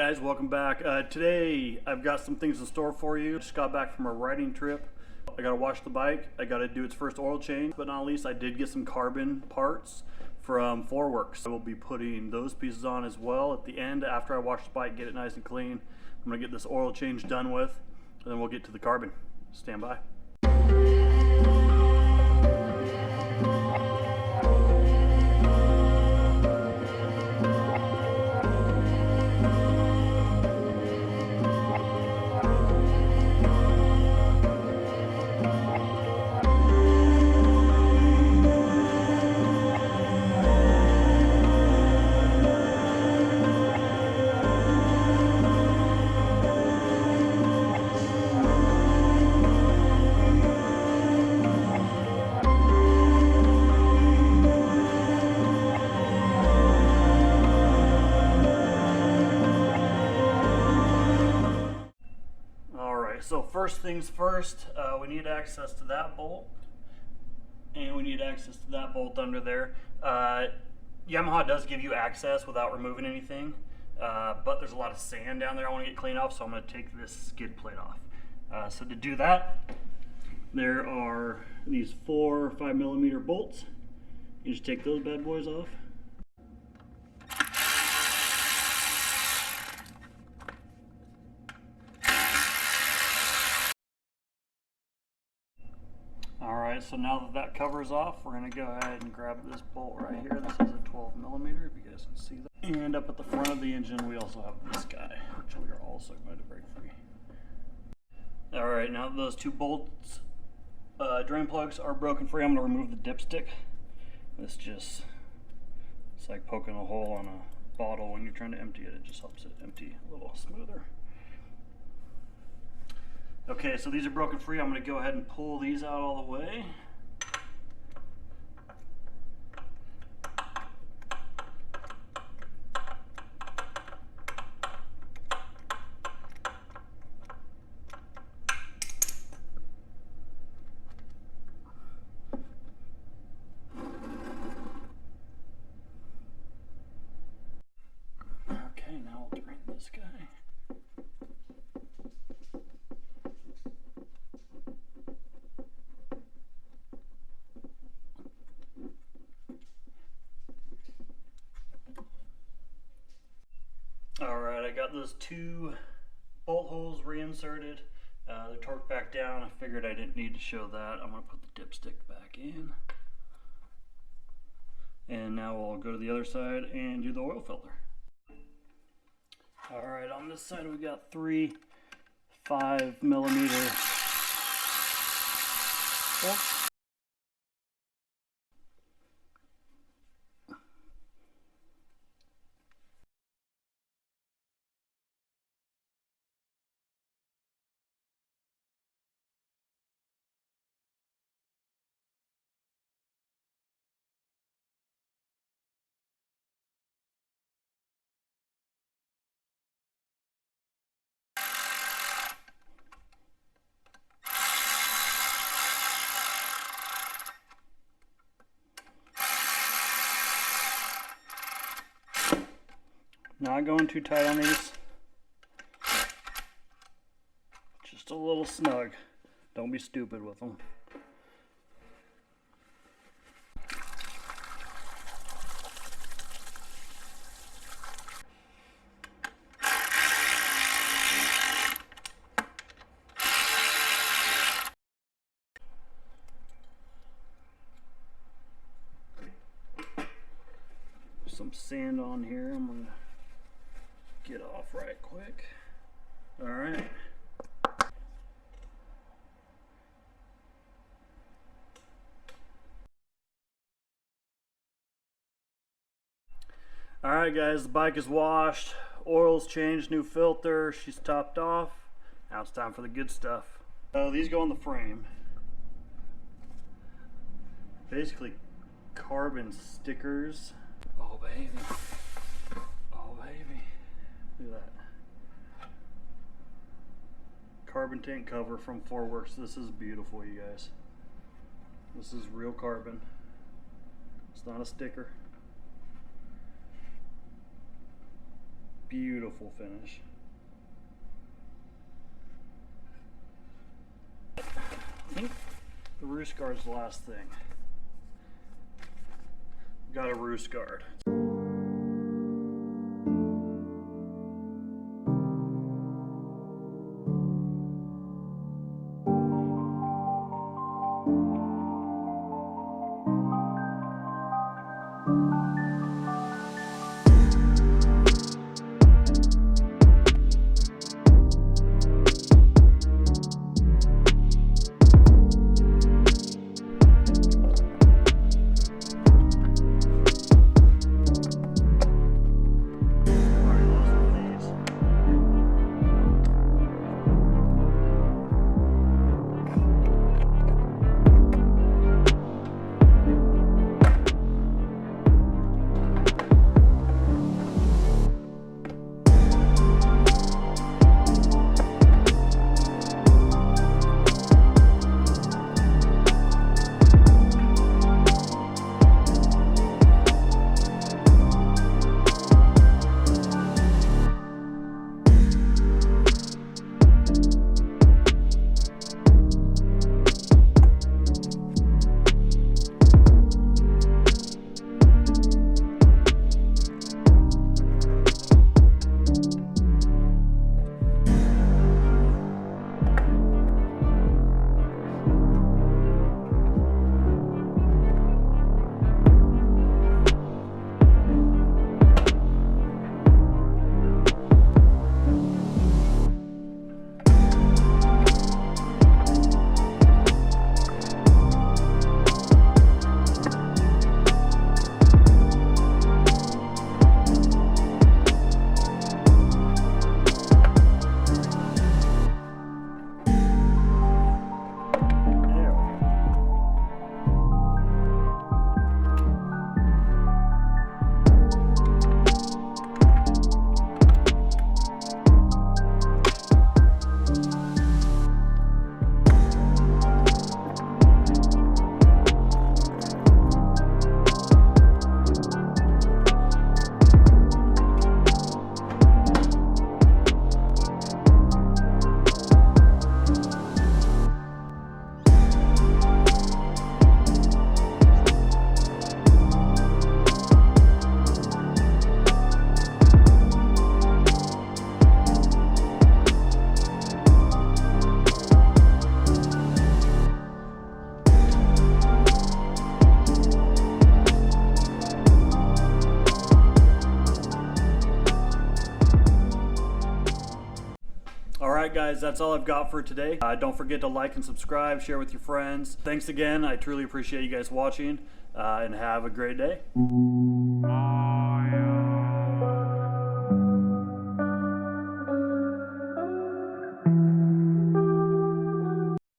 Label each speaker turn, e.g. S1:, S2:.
S1: guys, welcome back. Today I've got some things in store for you. Just got back from a riding trip. I gotta wash the bike, I gotta do its first oil change, but not least I did get some carbon parts from FourWerx. I will be putting those pieces on as well at the end after I wash the bike, get it nice and clean. I'm gonna get this oil change done with, and then we'll get to the carbon. Stand by. So first things first, we need access to that bolt, and we need access to that bolt under there. Yamaha does give you access without removing anything, but there's a lot of sand down there I want to get clean off, so I'm going to take this skid plate off. So to do that, there are these 4 5mm bolts. You just take those bad boys off. Alright, so now that that cover's off, we're going to go ahead and grab this bolt right here. This is a 12mm, if you guys can see that. And up at the front of the engine, we also have this guy, which we are also going to break free. Alright, now that those 2 bolts, drain plugs are broken free, I'm going to remove the dipstick. It's like poking a hole on a bottle when you're trying to empty it. It just helps it empty a little smoother. Okay, so these are broken free. I'm going to go ahead and pull these out all the way. Okay, now I'll drain this guy. Alright, I got those 2 bolt holes reinserted. They're torqued back down. I figured I didn't need to show that. I'm going to put the dipstick back in. And now we'll go to the other side and do the oil filter. Alright, on this side we got 3 5mm bolts. Not going too tight on these. Just a little snug. Don't be stupid with them. Some sand on here. I'm gonna get off right quick. Alright. Alright guys, the bike is washed, oil's changed, new filter, she's topped off. Now it's time for the good stuff. These go on the frame. Basically carbon stickers. Oh baby. Oh baby. Look at that. Carbon tank cover from FourWerx. This is beautiful, you guys. This is real carbon. It's not a sticker. beautiful finish. I think the roost guard's the last thing. Got a roost guard. Alright guys, that's all I've got for today. Don't forget to like and subscribe, share with your friends. Thanks again, I truly appreciate you guys watching, and have a great day. Bye.